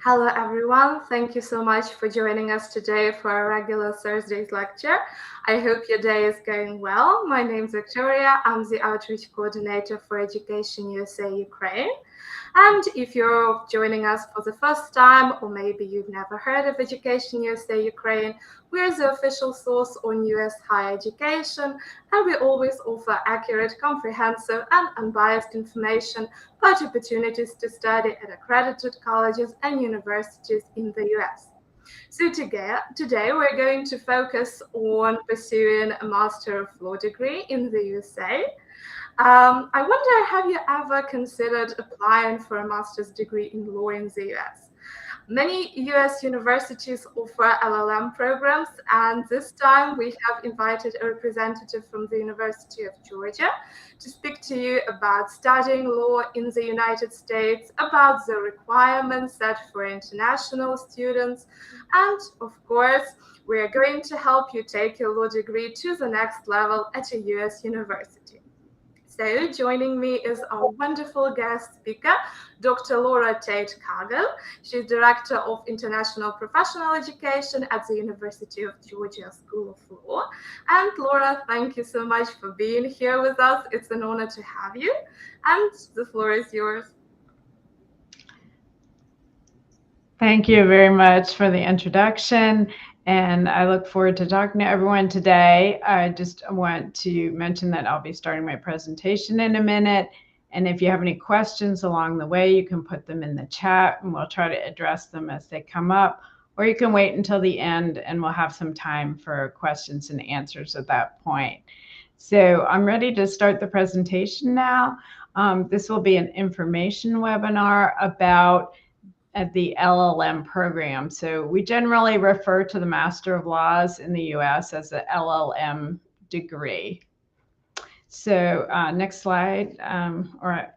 Hello everyone, thank you so much for joining us today for our regular Thursday's lecture. I hope your day is going well. My name is Victoria, I'm the Outreach Coordinator for Education USA Ukraine. And if you're joining us for the first time, or maybe you've never heard of Education USA Ukraine, we're the official source on US higher education, and we always offer accurate, comprehensive, and unbiased information about opportunities to study at accredited colleges and universities in the US. So today we're going to focus on pursuing a Master of Law degree in the USA. I wonder, have you ever considered applying for a master's degree in law in the US? Many US universities offer LLM programs, and this time we have invited a representative from the University of Georgia to speak to you about studying law in the United States, about the requirements set for international students, and of course, we are going to help you take your law degree to the next level at a US university. So joining me is our wonderful guest speaker, Dr. Laura Tate Kagel. She's Director of International Professional Education at the University of Georgia School of Law. And Laura, thank you so much for being here with us. It's an honor to have you. And the floor is yours. Thank you very much for the introduction, and I look forward to talking to everyone today. I just want to mention that I'll be starting my presentation in a minute, and if you have any questions along the way, you can put them in the chat, and we'll try to address them as they come up, or you can wait until the end, and we'll have some time for questions and answers at that point. So I'm ready to start the presentation now. This will be an information webinar about the LLM program. So we generally refer to the Master of Laws in the US as the LL.M. degree. So next slide. All right.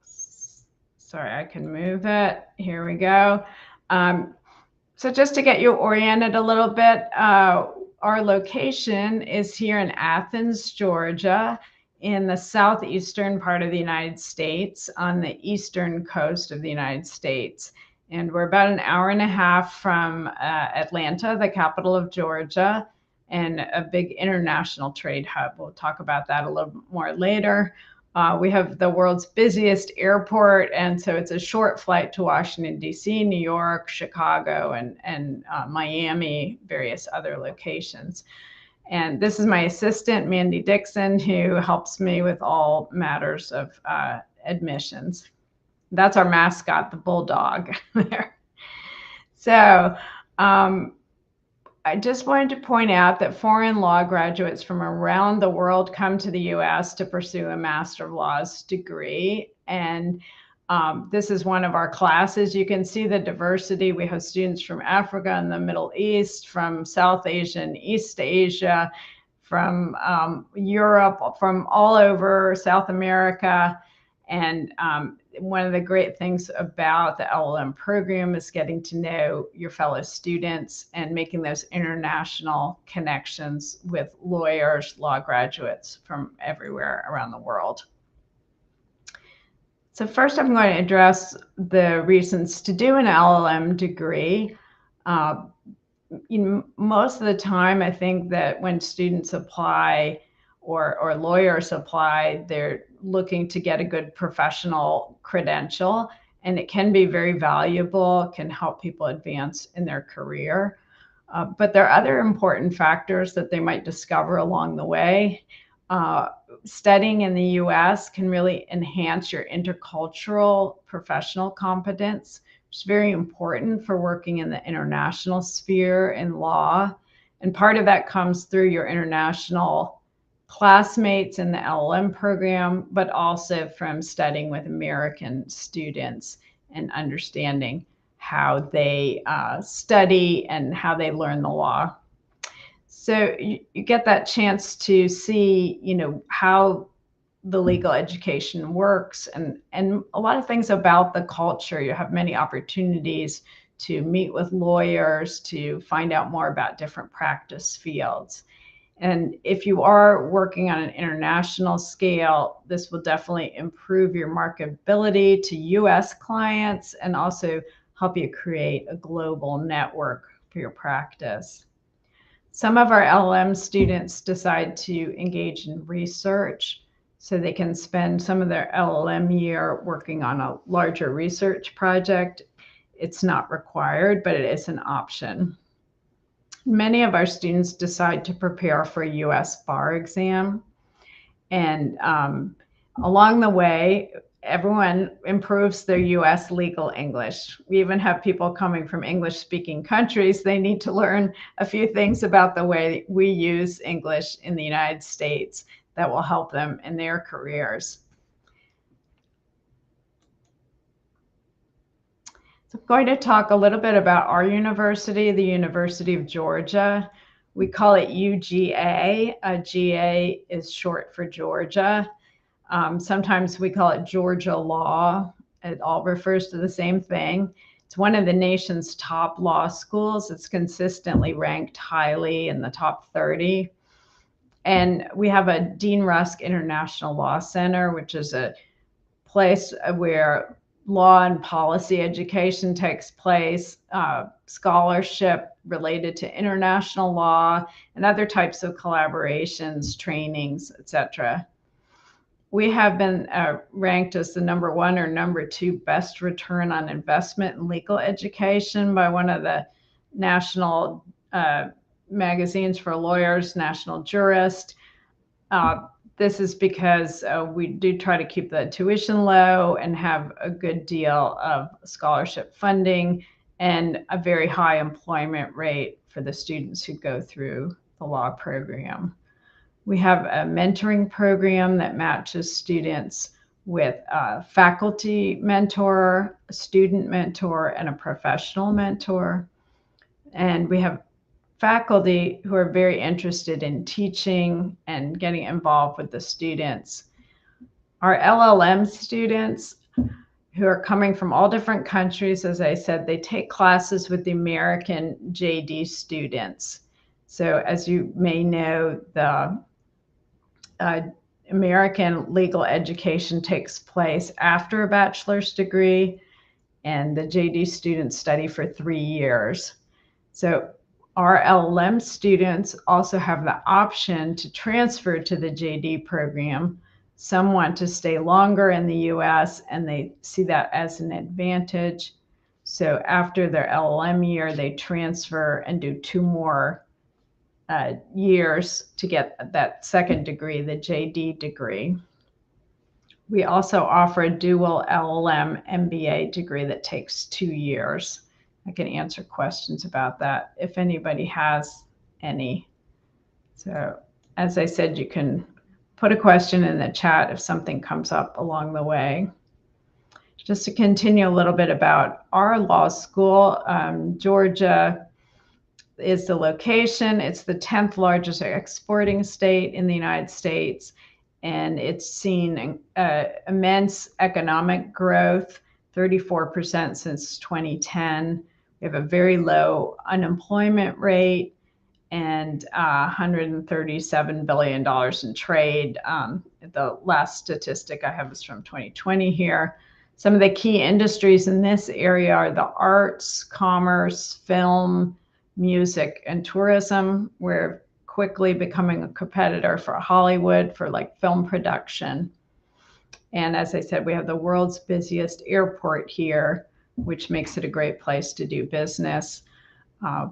Sorry, I can move it. Here we go. So just to get you oriented a little bit, our location is here in Athens, Georgia, in the southeastern part of the United States, on the eastern coast of the United States. And we're about an hour and a half from Atlanta, the capital of Georgia, and a big international trade hub. We'll talk about that a little more later. We have the world's busiest airport, and so it's a short flight to Washington, D.C., New York, Chicago, and Miami, various other locations. And this is my assistant, Mandy Dixon, who helps me with all matters of admissions. That's our mascot, the bulldog there. So I just wanted to point out that foreign law graduates from around the world come to the U.S. to pursue a Master of Laws degree. And this is one of our classes. You can see the diversity. We have students from Africa and the Middle East, from South Asia and East Asia, from Europe, from all over South America. And one of the great things about the LLM program is getting to know your fellow students and making those international connections with lawyers, law graduates from everywhere around the world. So first, I'm going to address the reasons to do an LLM degree. Most of the time, I think that when students apply or lawyers apply, they're looking to get a good professional credential, and it can be very valuable, can help people advance in their career. But there are other important factors that they might discover along the way. Studying in the US can really enhance your intercultural professional competence, which is very important for working in the international sphere in law. And part of that comes through your international classmates in the LLM program, but also from studying with American students and understanding how they study and how they learn the law. So you get that chance to see, how the legal education works and a lot of things about the culture. You have many opportunities to meet with lawyers, to find out more about different practice fields. And if you are working on an international scale, this will definitely improve your marketability to US clients and also help you create a global network for your practice. Some of our LLM students decide to engage in research so they can spend some of their LLM year working on a larger research project. It's not required, but it is an option. Many of our students decide to prepare for a US bar exam. And along the way, everyone improves their US legal English. We even have people coming from English-speaking countries. They need to learn a few things about the way we use English in the United States that will help them in their careers. So I'm going to talk a little bit about our university, the University of Georgia. We call it UGA. GA is short for Georgia. Sometimes we call it Georgia Law. It all refers to the same thing. It's one of the nation's top law schools. It's consistently ranked highly in the top 30. And we have a Dean Rusk International Law Center, which is a place where law and policy education takes place, scholarship related to international law, and other types of collaborations, trainings, etc. We have been ranked as the #1 or #2 best return on investment in legal education by one of the national magazines for lawyers, National Jurist. This is because we do try to keep the tuition low and have a good deal of scholarship funding and a very high employment rate for the students who go through the law program. We have a mentoring program that matches students with a faculty mentor, a student mentor, and a professional mentor. And we have faculty who are very interested in teaching and getting involved with the students. Our LLM students, who are coming from all different countries, as I said, they take classes with the American JD students. So as you may know, the American legal education takes place after a bachelor's degree, and the JD students study for 3 years. So our LLM students also have the option to transfer to the JD program. Some want to stay longer in the US, and they see that as an advantage. So after their LLM year, they transfer and do 2 more years to get that second degree, the JD degree. We also offer a dual LL.M.Degree degree that takes 2 years. I can answer questions about that if anybody has any. So as I said, you can put a question in the chat if something comes up along the way. Just to continue a little bit about our law school, Georgia is the location. It's the 10th largest exporting state in the United States, and it's seen immense economic growth, 34% since 2010. We have a very low unemployment rate and $137 billion in trade. The last statistic I have is from 2020 here. Some of the key industries in this area are the arts, commerce, film, music, and tourism. We're quickly becoming a competitor for Hollywood for like film production. And as I said, we have the world's busiest airport here, which makes it a great place to do business.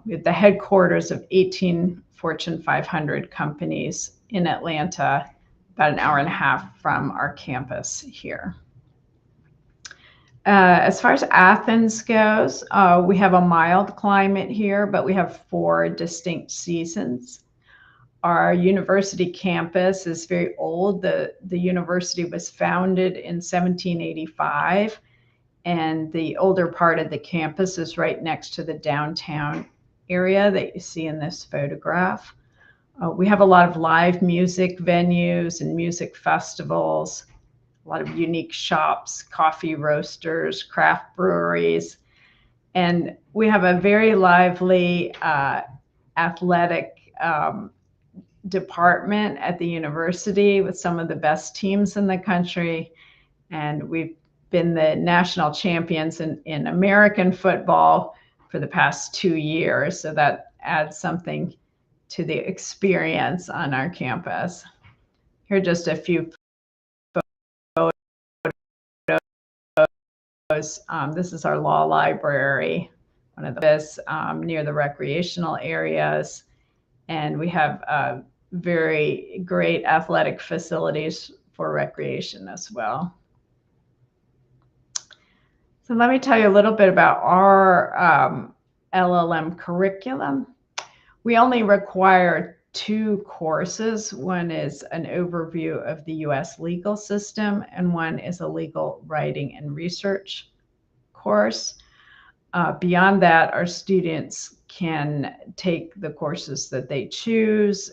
We have the headquarters of 18 Fortune 500 companies in Atlanta, about an hour and a half from our campus here. As far as Athens goes, we have a mild climate here, but we have 4 distinct seasons. Our university campus is very old. The university was founded in 1785, and the older part of the campus is right next to the downtown area that you see in this photograph. We have a lot of live music venues and music festivals, a lot of unique shops, coffee roasters, craft breweries, and we have a very lively athletic department at the university with some of the best teams in the country. And we've been the national champions in American football for the past 2 years. So that adds something to the experience on our campus. Here are just a few photos. This is our law library, one of this near the recreational areas. And we have very great athletic facilities for recreation as well. So let me tell you a little bit about our LLM curriculum. We only require 2 courses. One is an overview of the U.S. legal system, and one is a legal writing and research course. Beyond that, our students can take the courses that they choose.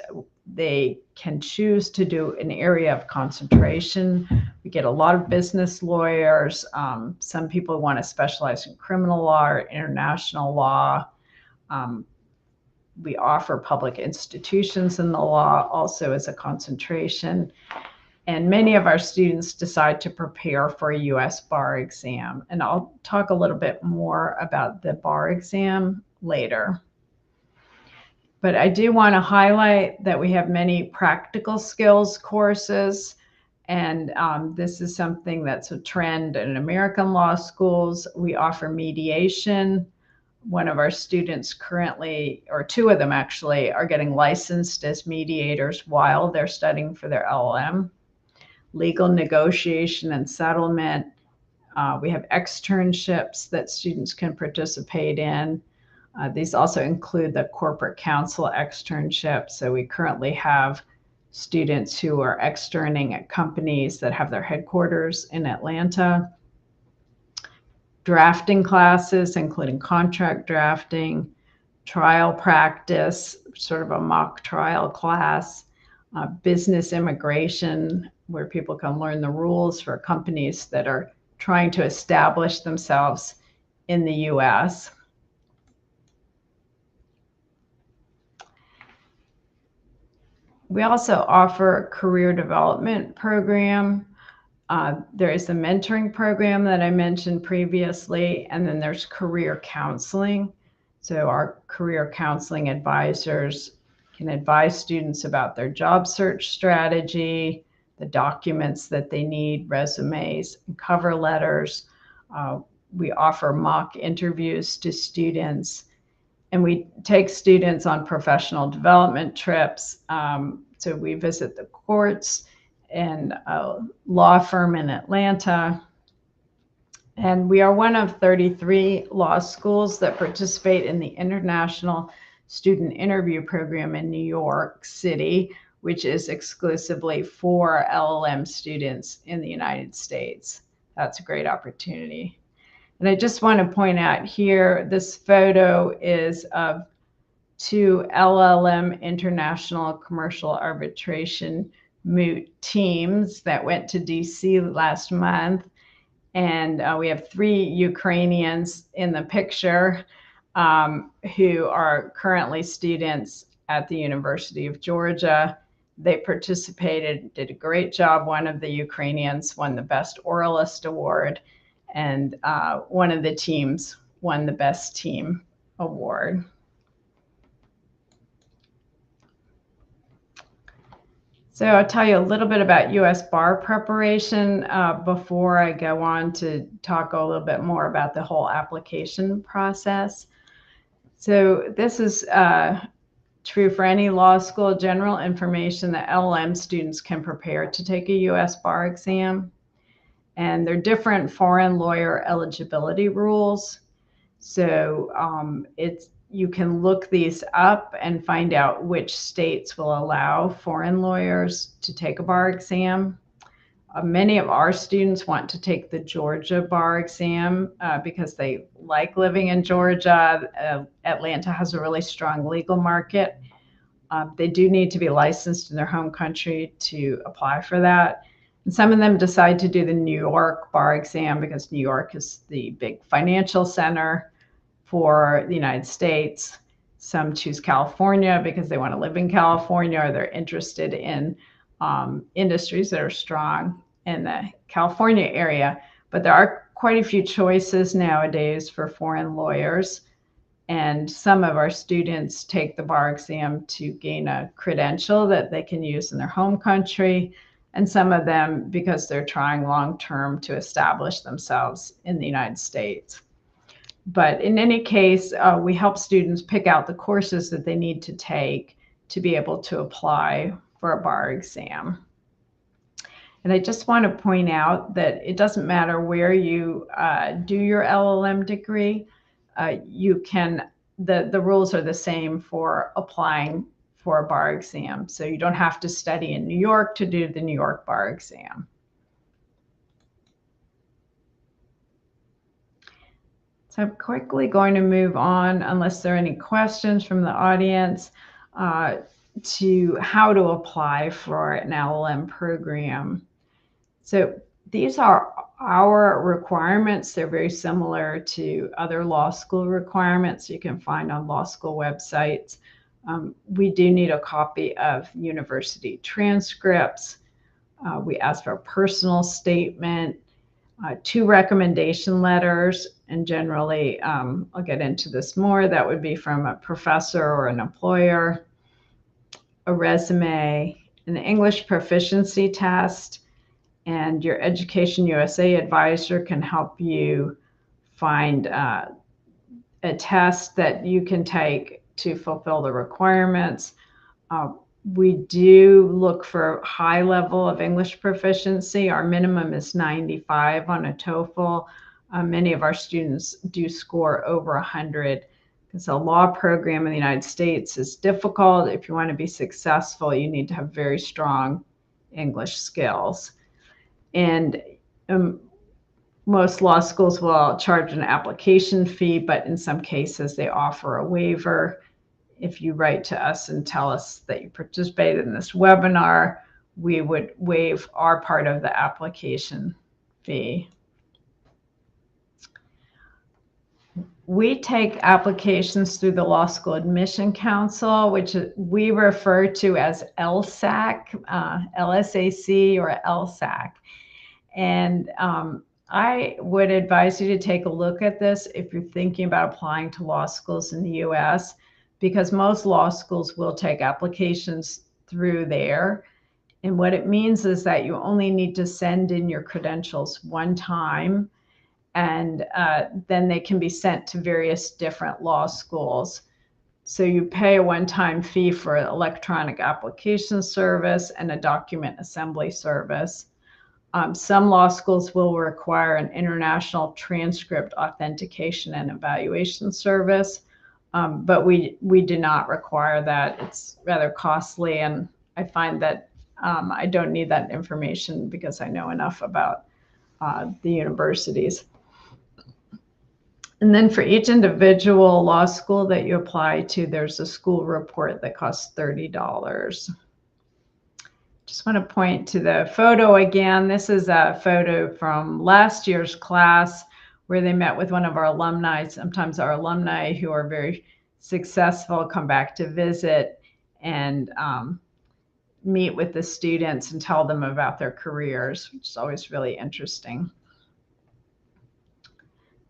They can choose to do an area of concentration. We get a lot of business lawyers. Some people want to specialize in criminal law or international law. We offer public institutions in the law also as a concentration. And many of our students decide to prepare for a U.S. bar exam. And I'll talk a little bit more about the bar exam later. But I do want to highlight that we have many practical skills courses. And this is something that's a trend in American law schools. We offer mediation. One of our students currently, or 2 of them actually, are getting licensed as mediators while they're studying for their LLM. Legal negotiation and settlement. We have externships that students can participate in. These also include the corporate counsel externship. So we currently have students who are externing at companies that have their headquarters in Atlanta. Drafting classes, including contract drafting, trial practice, sort of a mock trial class, business immigration, where people can learn the rules for companies that are trying to establish themselves in the U.S. We also offer a career development program. There is a mentoring program that I mentioned previously, and then there's career counseling. So our career counseling advisors can advise students about their job search strategy, the documents that they need, resumes, and cover letters. We offer mock interviews to students, and we take students on professional development trips. So we visit the courts and a law firm in Atlanta. And we are one of 33 law schools that participate in the International Student Interview Program in New York City, which is exclusively for LLM students in the United States. That's a great opportunity. And I just want to point out here, this photo is of 2 LLM International Commercial Arbitration moot teams that went to DC last month. And we have 3 Ukrainians in the picture who are currently students at the University of Georgia. They participated, did a great job. One of the Ukrainians won the Best Oralist Award, and one of the teams won the Best Team Award. So I'll tell you a little bit about U.S. bar preparation before I go on to talk a little bit more about the whole application process. So this is true for any law school. General information that LLM students can prepare to take a U.S. bar exam. And there are different foreign lawyer eligibility rules. So you can look these up and find out which states will allow foreign lawyers to take a bar exam. Many of our students want to take the Georgia bar exam because they like living in Georgia. Atlanta has a really strong legal market. They do need to be licensed in their home country to apply for that. And some of them decide to do the New York bar exam because New York is the big financial center for the United States. Some choose California because they want to live in California, or they're interested in industries that are strong in the California area. But there are quite a few choices nowadays for foreign lawyers. And some of our students take the bar exam to gain a credential that they can use in their home country, and some of them because they're trying long-term to establish themselves in the United States. But in any case, we help students pick out the courses that they need to take to be able to apply for a bar exam. And I just want to point out that it doesn't matter where you do your LLM degree. The rules are the same for applying for a bar exam. So you don't have to study in New York to do the New York bar exam. So I'm quickly going to move on, unless there are any questions from the audience, to how to apply for an LLM program. So these are our requirements. They're very similar to other law school requirements you can find on law school websites. We do need a copy of university transcripts. We ask for a personal statement, 2 recommendation letters, and generally, I'll get into this more, that would be from a professor or an employer, a resume, an English proficiency test, and your EducationUSA advisor can help you find a test that you can take to fulfill the requirements. We do look for high level of English proficiency. Our minimum is 95 on a TOEFL. Many of our students do score over 100. Because a law program in the United States is difficult. If you want to be successful, you need to have very strong English skills. And most law schools will charge an application fee, but in some cases they offer a waiver. If you write to us and tell us that you participated in this webinar, we would waive our part of the application fee. We take applications through the Law School Admission Council, which we refer to as LSAC, LSAC, or LSAC. And I would advise you to take a look at this if you're thinking about applying to law schools in the US, because most law schools will take applications through there. And what it means is that you only need to send in your credentials one time, and then they can be sent to various different law schools. So you pay a one-time fee for electronic application service and a document assembly service. Some law schools will require an international transcript authentication and evaluation service, but we do not require that. It's rather costly, and I find that I don't need that information because I know enough about the universities. And then for each individual law school that you apply to, there's a school report that costs $30. Just want to point to the photo again. This is a photo from last year's class where they met with one of our alumni. Sometimes our alumni who are very successful come back to visit and meet with the students and tell them about their careers, which is always really interesting.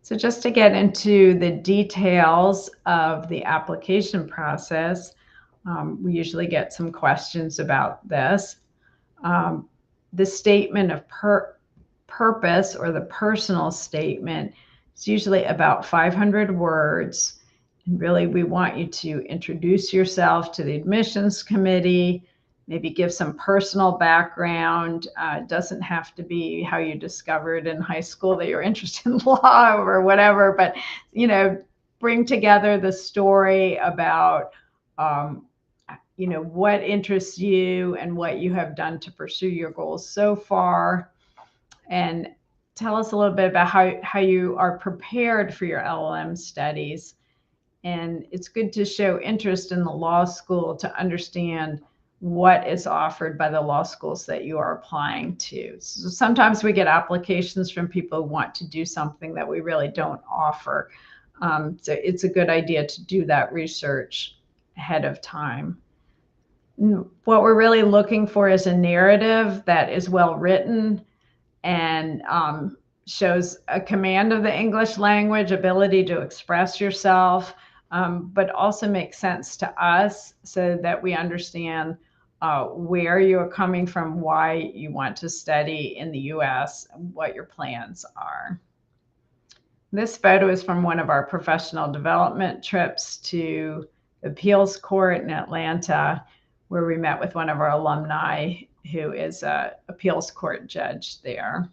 So just to get into the details of the application process, we usually get some questions about this. The statement of purpose, or the personal statement, is usually about 500 words. And really, we want you to introduce yourself to the admissions committee, maybe give some personal background. It doesn't have to be how you discovered in high school that you're interested in law or whatever, but, you know, bring together the story about, you know, what interests you and what you have done to pursue your goals so far. And tell us a little bit about how you are prepared for your LLM studies. And it's good to show interest in the law school to understand what is offered by the law schools that you are applying to. So sometimes we get applications from people who want to do something that we really don't offer. So it's a good idea to do that research ahead of time. What we're really looking for is a narrative that is well written and shows a command of the English language, ability to express yourself, but also makes sense to us so that we understand where you're coming from, why you want to study in the US, and what your plans are. This photo is from one of our professional development trips to the appeals court in Atlanta, where we met with one of our alumni who is an appeals court judge there.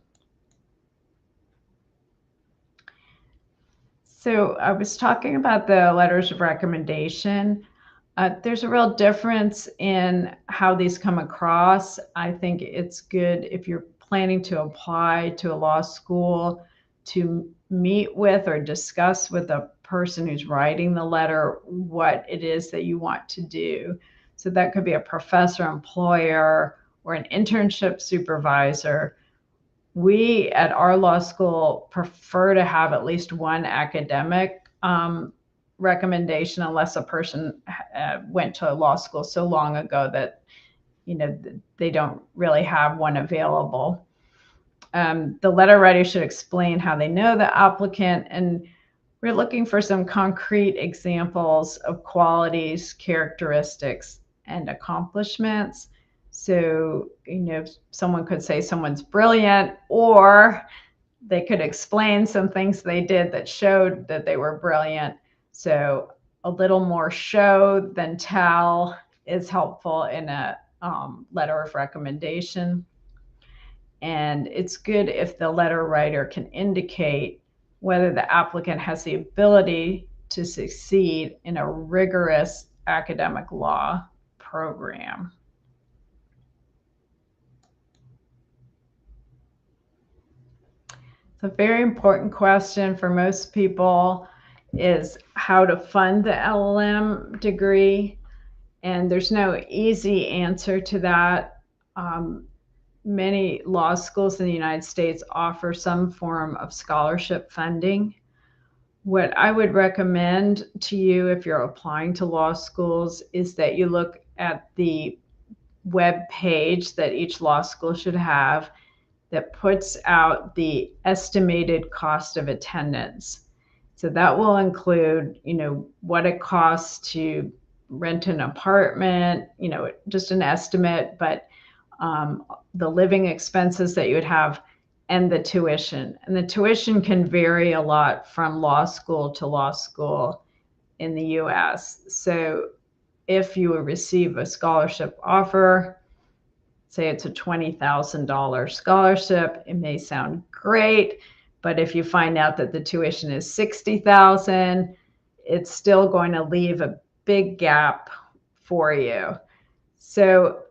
So I was talking about the letters of recommendation. There's a real difference in how these come across. I think it's good if you're planning to apply to a law school to meet with or discuss with a person who's writing the letter what it is that you want to do. So that could be a professor, employer, or an internship supervisor. We at our law school prefer to have at least one academic recommendation, unless a person went to law school so long ago that they don't really have one available. The letter writer should explain how they know the applicant, and we're looking for some concrete examples of qualities, characteristics, and accomplishments. So, someone could say someone's brilliant, or they could explain some things they did that showed that they were brilliant. So a little more show than tell is helpful in a letter of recommendation. And it's good if the letter writer can indicate whether the applicant has the ability to succeed in a rigorous academic law program. A very important question for most people is how to fund the LLM degree. And there's no easy answer to that. Many law schools in the United States offer some form of scholarship funding. What I would recommend to you if you're applying to law schools is that you look at the web page that each law school should have that puts out the estimated cost of attendance. So that will include, what it costs to rent an apartment, just an estimate, but the living expenses that you would have and the tuition. And the tuition can vary a lot from law school to law school in the US. So if you receive a scholarship offer, say it's a $20,000 scholarship, it may sound great, but if you find out that the tuition is $60,000, it's still going to leave a big gap for you. So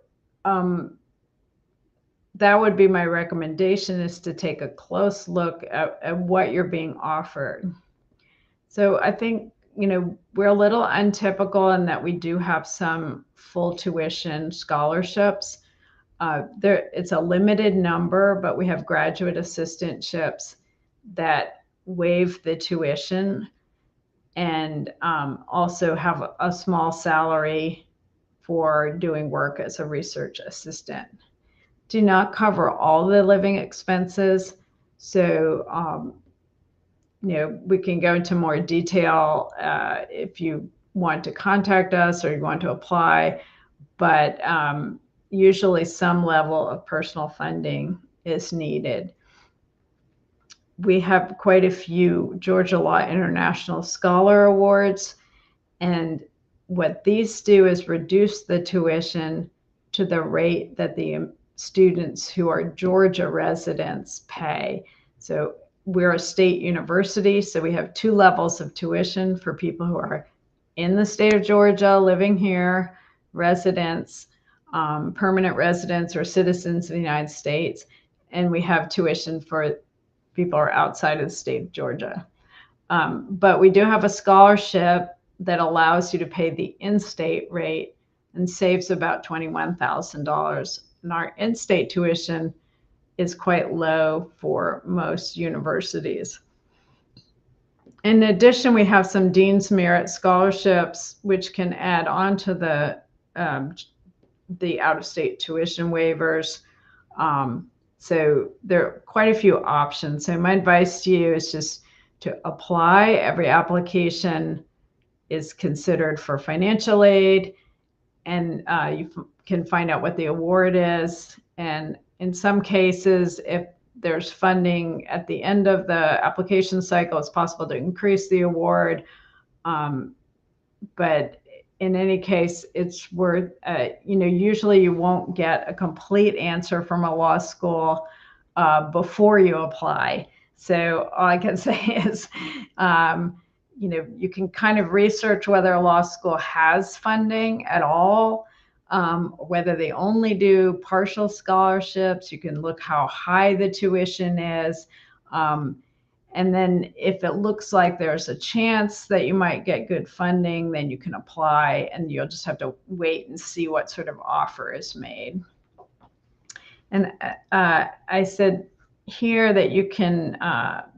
that would be my recommendation, is to take a close look at what you're being offered. So I think, we're a little untypical in that we do have some full tuition scholarships. It's a limited number, but we have graduate assistantships that waive the tuition and also have a small salary for doing work as a research assistant. Do not cover all the living expenses. So, we can go into more detail if you want to contact us or you want to apply, but usually some level of personal funding is needed. We have quite a few Georgia Law International Scholar Awards, and what these do is reduce the tuition to the rate that the students who are Georgia residents pay. So we're a state university, so we have 2 levels of tuition for people who are in the state of Georgia, living here, residents, permanent residents or citizens of the United States, and we have tuition for people who are outside of the state of Georgia. But we do have a scholarship that allows you to pay the in-state rate and saves about $21,000. And our in-state tuition is quite low for most universities. In addition, we have some Dean's Merit scholarships, which can add on to the out-of-state tuition waivers. So there are quite a few options. So my advice to you is just to apply. Every application is considered for financial aid, and you can find out what the award is. And in some cases, if there's funding at the end of the application cycle, it's possible to increase the award. But in any case, it's worth, usually you won't get a complete answer from a law school before you apply. So all I can say is, you can kind of research whether a law school has funding at all, whether they only do partial scholarships. You can look how high the tuition is. And then if it looks like there's a chance that you might get good funding, then you can apply, and you'll just have to wait and see what sort of offer is made. And I said here that you can,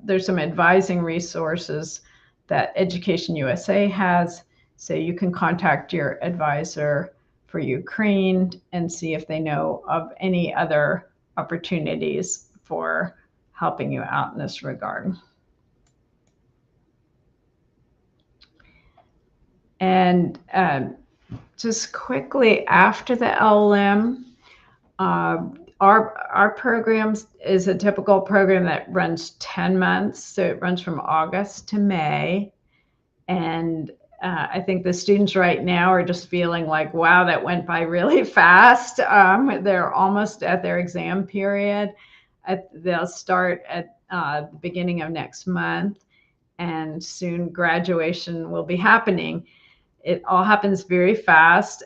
there's some advising resources that EducationUSA has. So you can contact your advisor for Ukraine and see if they know of any other opportunities for helping you out in this regard. And just quickly, after the LLM, our program is a typical program that runs 10 months. So it runs from August to May. And I think the students right now are just feeling like, wow, that went by really fast. They're almost at their exam period. They'll start at the beginning of next month, and soon graduation will be happening. It all happens very fast.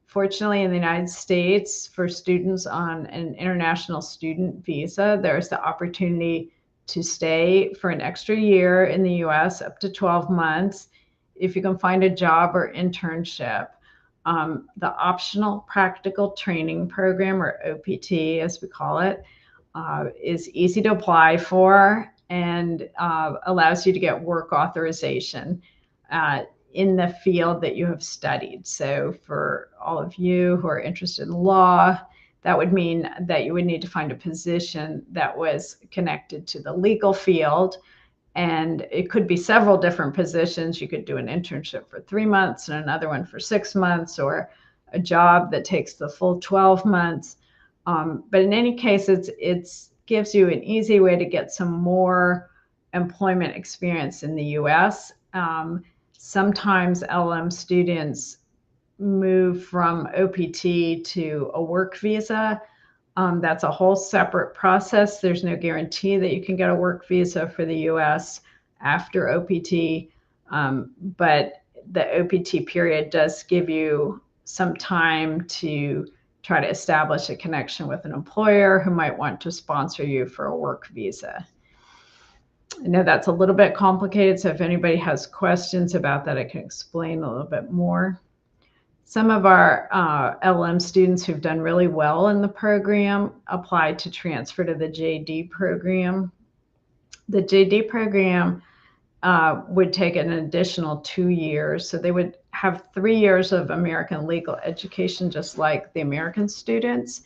Fortunately, in the United States, for students on an international student visa, there's the opportunity to stay for an extra year in the US, up to 12 months, if you can find a job or internship. The optional practical training program, or OPT as we call it, is easy to apply for and allows you to get work authorization in the field that you have studied. So for all of you who are interested in law, that would mean that you would need to find a position that was connected to the legal field. And it could be several different positions. You could do an internship for 3 months and another one for 6 months, or a job that takes the full 12 months. But in any case, it gives you an easy way to get some more employment experience in the US. Sometimes LM students move from OPT to a work visa. That's a whole separate process. There's no guarantee that you can get a work visa for the US after OPT, but the OPT period does give you some time to try to establish a connection with an employer who might want to sponsor you for a work visa. I know that's a little bit complicated, so if anybody has questions about that, I can explain a little bit more. Some of our LM students who've done really well in the program applied to transfer to the JD program. The JD program would take an additional 2 years. So they would have 3 years of American legal education, just like the American students.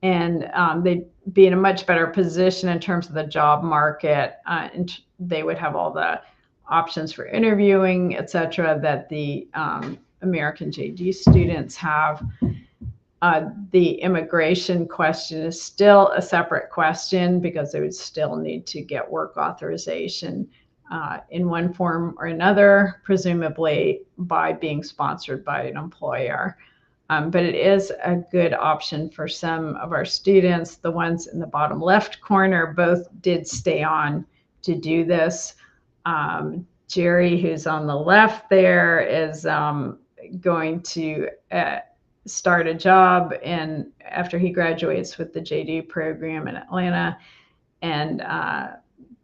And they'd be in a much better position in terms of the job market. And they would have all the options for interviewing, et cetera, that the American JD students have. The immigration question is still a separate question because they would still need to get work authorization in one form or another, presumably by being sponsored by an employer. But it is a good option for some of our students. The ones in the bottom left corner both did stay on to do this. Jerry, who's on the left there, is going to start a job after he graduates with the JD program in Atlanta. And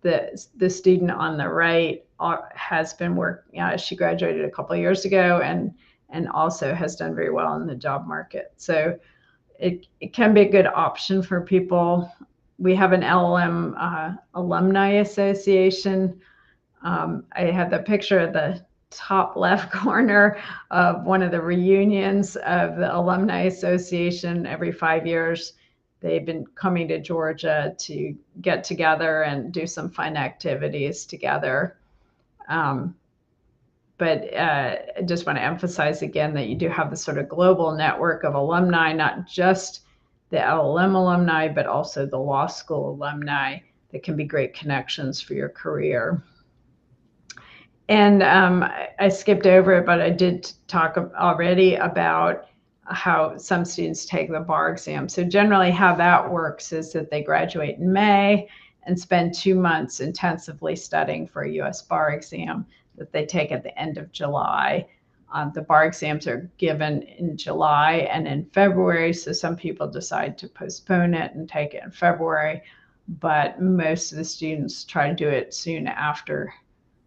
the student on the right has been working. She graduated a couple of years ago and also has done very well in the job market. So it can be a good option for people. We have an LLM Alumni Association. I have the picture at the top left corner of one of the reunions of the Alumni Association. Every 5 years, they've been coming to Georgia to get together and do some fun activities together. But I just want to emphasize again that you do have this sort of global network of alumni, not just the LLM alumni, but also the law school alumni that can be great connections for your career. And I skipped over it, but I did talk already about how some students take the bar exam. So generally how that works is that they graduate in May and spend 2 months intensively studying for a US bar exam that they take at the end of July. The bar exams are given in July and in February, so some people decide to postpone it and take it in February, but most of the students try to do it soon after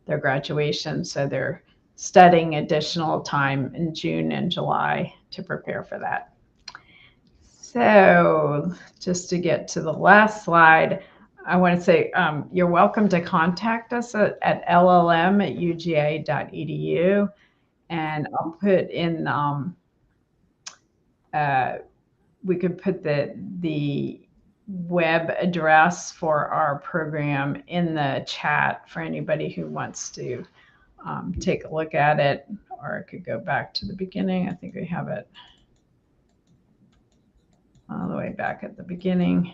their graduation, so they're studying additional time in June and July to prepare for that. So just to get to the last slide, I want to say you're welcome to contact us at LLM@uga.edu, and I'll put in we could put the web address for our program in the chat for anybody who wants to take a look at it, or I could go back to the beginning. I think we have it all the way back at the beginning.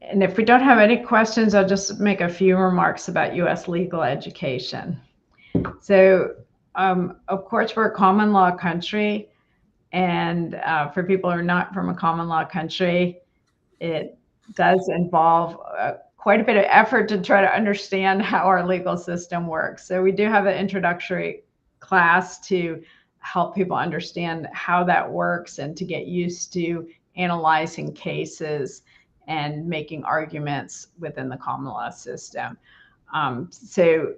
And if we don't have any questions, I'll just make a few remarks about U.S. legal education. So, of course, we're a common law country, and for people who are not from a common law country, it does involve quite a bit of effort to try to understand how our legal system works. So we do have an introductory class to help people understand how that works and to get used to analyzing cases and making arguments within the common law system. So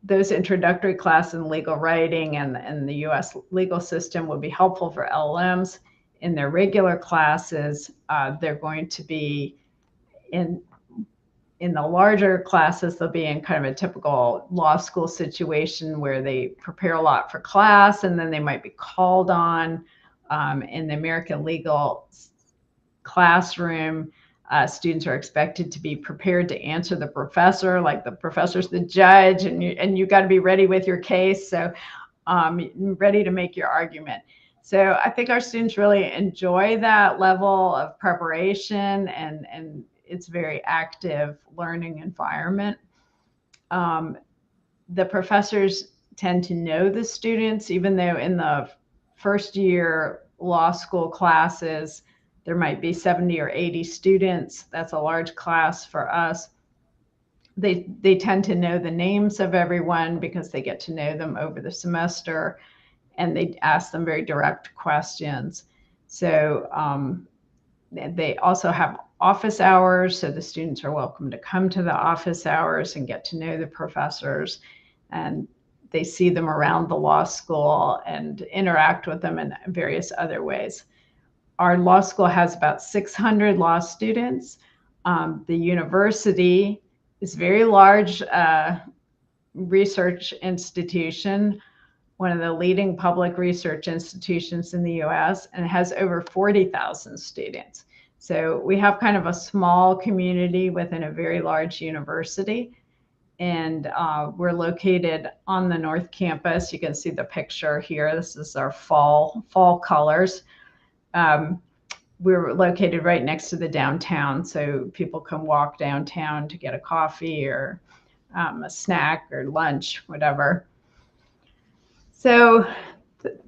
those introductory classes in legal writing and the US legal system would be helpful for LLMs. In their regular classes, they're going to be in the larger classes, they'll be in kind of a typical law school situation where they prepare a lot for class and then they might be called on. In the American legal classroom, students are expected to be prepared to answer the professor, like the professor's the judge, and you got to be ready with your case, so ready to make your argument. So I think our students really enjoy that level of preparation, and it's very active learning environment. The professors tend to know the students, even though in the first year law school classes, there might be 70 or 80 students. That's a large class for us. They tend to know the names of everyone because they get to know them over the semester, and they ask them very direct questions. So they also have office hours, so the students are welcome to come to the office hours and get to know the professors, and they see them around the law school and interact with them in various other ways. Our law school has about 600 law students. The university is a very large research institution, one of the leading public research institutions in the US, and it has over 40,000 students. So we have kind of a small community within a very large university. And we're located on the North Campus. You can see the picture here. This is our fall colors. We're located right next to the downtown, so people can walk downtown to get a coffee or a snack or lunch, whatever. So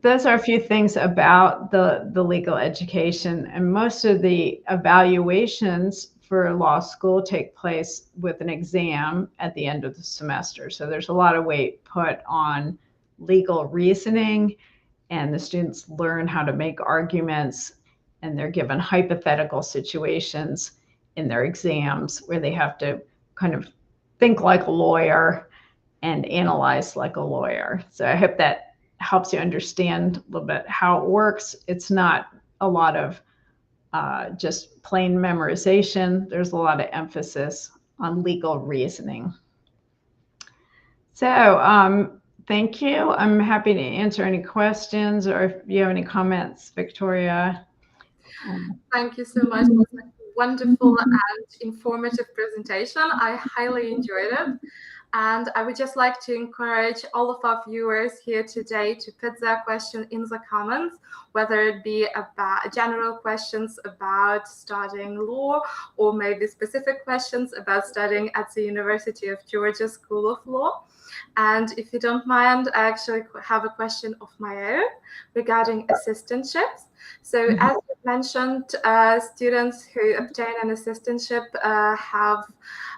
those are a few things about the legal education, and most of the evaluations for law school take place with an exam at the end of the semester. So there's a lot of weight put on legal reasoning, and the students learn how to make arguments, and they're given hypothetical situations in their exams where they have to kind of think like a lawyer and analyze like a lawyer. So I hope that helps you understand a little bit how it works. It's not a lot of just plain memorization. There's a lot of emphasis on legal reasoning. So Thank you. I'm happy to answer any questions or if you have any comments, Victoria. Thank you so much. It was a wonderful and informative presentation. I highly enjoyed it. And I would just like to encourage all of our viewers here today to put their question in the comments, whether it be about general questions about studying law or maybe specific questions about studying at the University of Georgia School of Law. And if you don't mind, I actually have a question of my own regarding assistantships. So as you mentioned, students who obtain an assistantship have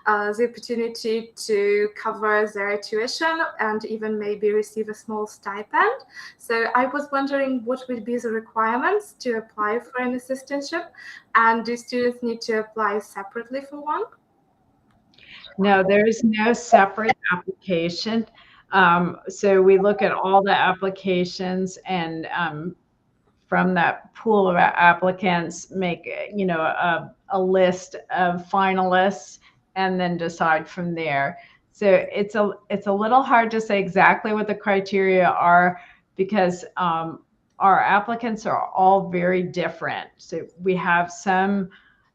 the opportunity to cover their tuition and even maybe receive a small stipend. So I was wondering what would be the requirements to apply for an assistantship, and do students need to apply separately for one? No, there is no separate application. So we look at all the applications and from that pool of applicants, make a list of finalists and then decide from there. So it's a little hard to say exactly what the criteria are because our applicants are all very different. So we have some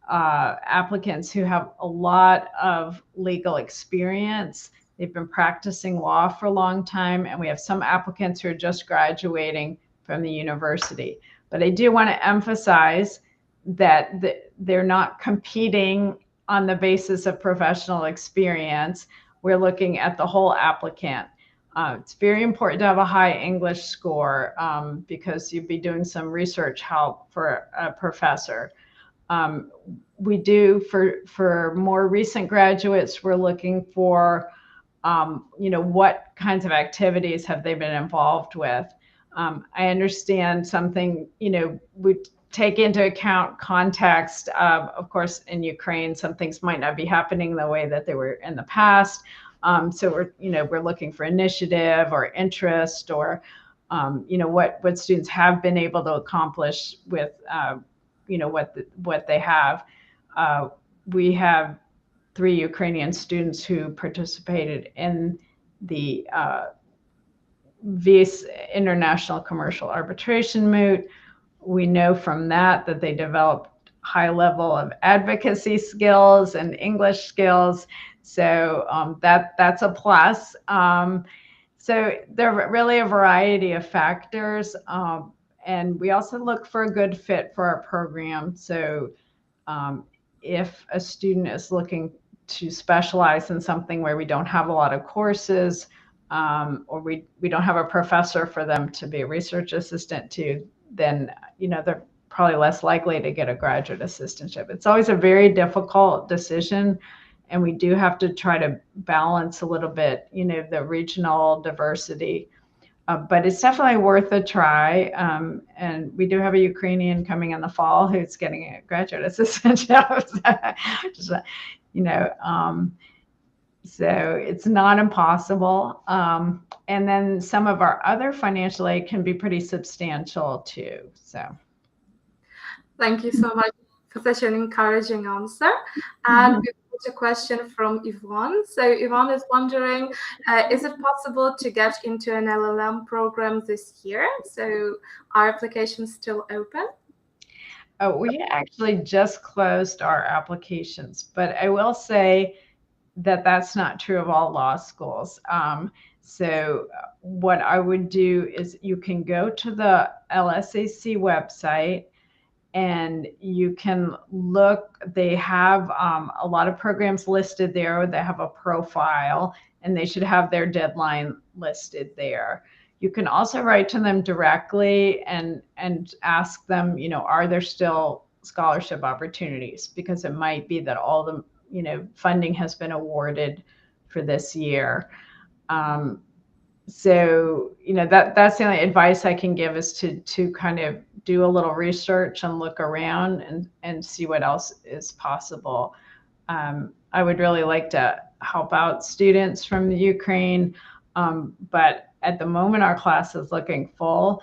applicants who have a lot of legal experience. They've been practicing law for a long time, and we have some applicants who are just graduating from the university. But I do want to emphasize that they're not competing on the basis of professional experience. We're looking at the whole applicant. It's very important to have a high English score because you'd be doing some research help for a professor. We do for more recent graduates, we're looking for, what kinds of activities have they been involved with? I understand something, we take into account context. Of course, in Ukraine, some things might not be happening the way that they were in the past. So we're looking for initiative or interest or, what students have been able to accomplish with, what they have. We have 3 Ukrainian students who participated in the VIS International Commercial Arbitration moot. We know from that they developed high level of advocacy skills and English skills. So that's a plus. So there are really a variety of factors. And we also look for a good fit for our program. So if a student is looking to specialize in something where we don't have a lot of courses, or we don't have a professor for them to be a research assistant to, then they're probably less likely to get a graduate assistantship. It's always a very difficult decision, and we do have to try to balance a little bit, the regional diversity. But it's definitely worth a try. And we do have a Ukrainian coming in the fall who's getting a graduate assistantship. So it's not impossible. And then some of our other financial aid can be pretty substantial too. So. Thank you so much for such an encouraging answer. And we've got a question from Yvonne. So Yvonne is wondering, is it possible to get into an LLM program this year? So are applications still open? We actually just closed our applications, but I will say that that's not true of all law schools. So what I would do is you can go to the LSAC website and you can look. They have a lot of programs listed there. They have a profile and they should have their deadline listed there. You can also write to them directly and ask them, are there still scholarship opportunities? Because it might be that all the funding has been awarded for this year. So that's the only advice I can give is to kind of do a little research and look around and see what else is possible. I would really like to help out students from the Ukraine, but at the moment our class is looking full,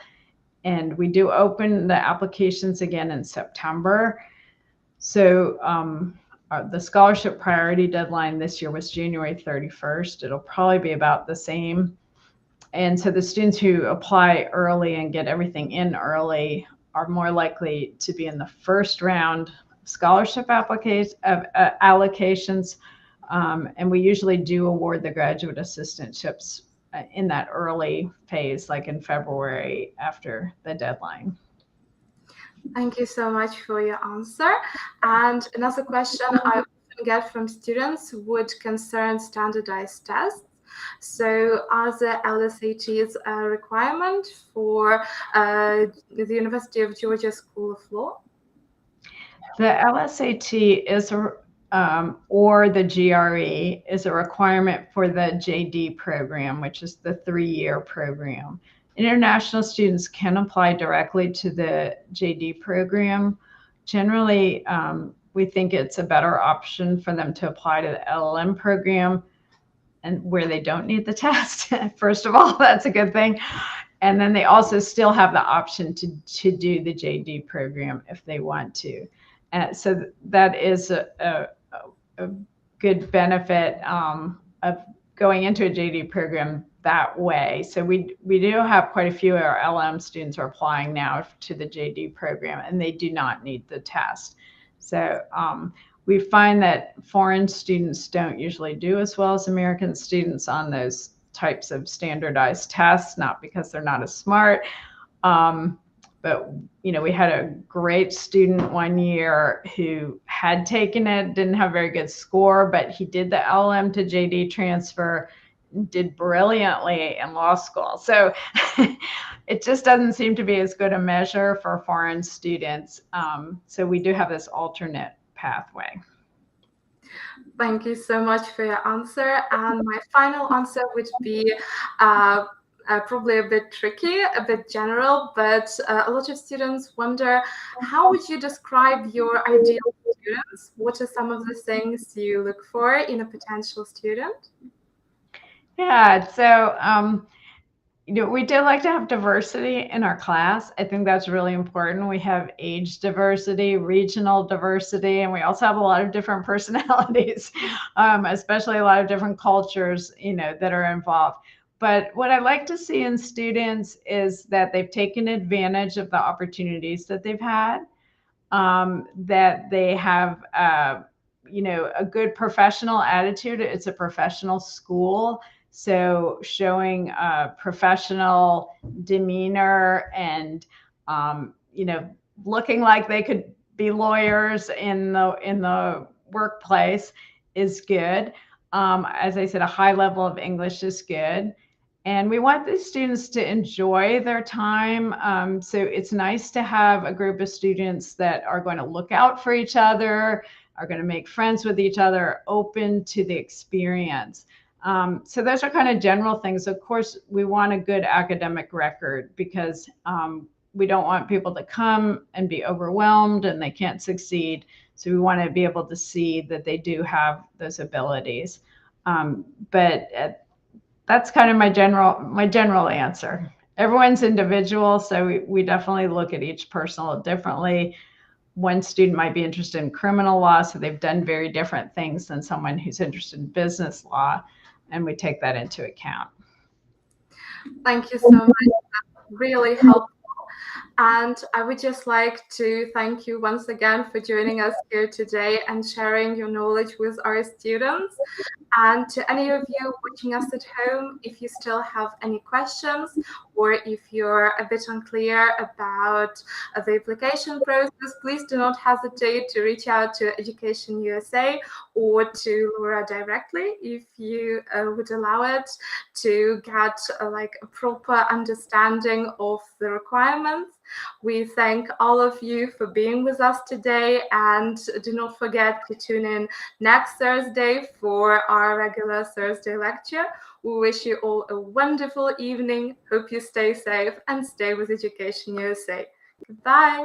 and we do open the applications again in September. So the scholarship priority deadline this year was January 31st. It'll probably be about the same And so the students who apply early and get everything in early are more likely to be in the first round scholarship allocations. And we usually do award the graduate assistantships in that early phase, like in February after the deadline. Thank you so much for your answer. And another question I often get from students would concern standardized tests. So are the LSATs a requirement for the University of Georgia School of Law? The LSAT is or the GRE is a requirement for the JD program, which is the 3-year program. International students can apply directly to the JD program. Generally, we think it's a better option for them to apply to the LLM program, and where they don't need the test. First of all, that's a good thing. And then they also still have the option to do the JD program if they want to. So that is a good benefit of going into a JD program that way. So we do have quite a few of our LM students are applying now to the JD program, and they do not need the test. So we find that foreign students don't usually do as well as American students on those types of standardized tests, not because they're not as smart. But, you know, we had a great student one year who had taken it, didn't have a very good score, but he did the LM to JD transfer, did brilliantly in law school. So it just doesn't seem to be as good a measure for foreign students. So we do have this alternate pathway. Thank you so much for your answer. And my final answer would be probably a bit tricky, a bit general, but a lot of students wonder, how would you describe your ideal students? What are some of the things you look for in a potential student? Yeah, so you know, we do like to have diversity in our class. I think that's really important. We have age diversity, regional diversity, and we also have a lot of different personalities, especially a lot of different cultures, you know, that are involved. But what I like to see in students is that they've taken advantage of the opportunities that they've had, that they have, you know, a good professional attitude. It's a professional school. So showing professional demeanor and, you know, looking like they could be lawyers in the workplace is good. As I said, a high level of English is good. And we want the students to enjoy their time. So it's nice to have a group of students that are going to look out for each other, are going to make friends with each other, open to the experience. So those are kind of general things. Of course, we want a good academic record because we don't want people to come and be overwhelmed and they can't succeed. So we want to be able to see that they do have those abilities. That's kind of my general answer. Everyone's individual, so we definitely look at each person differently. One student might be interested in criminal law, so they've done very different things than someone who's interested in business law, and we take that into account. Thank you so much. That's really helpful. And I would just like to thank you once again for joining us here today and sharing your knowledge with our students. And to any of you watching us at home, if you still have any questions or if you're a bit unclear about the application process, please do not hesitate to reach out to EducationUSA or to Laura directly if you would allow it to get like a proper understanding of the requirements. We thank all of you for being with us today, and do not forget to tune in next Thursday for our regular Thursday lecture. We wish you all a wonderful evening. Hope you stay safe and stay with Education USA. Goodbye.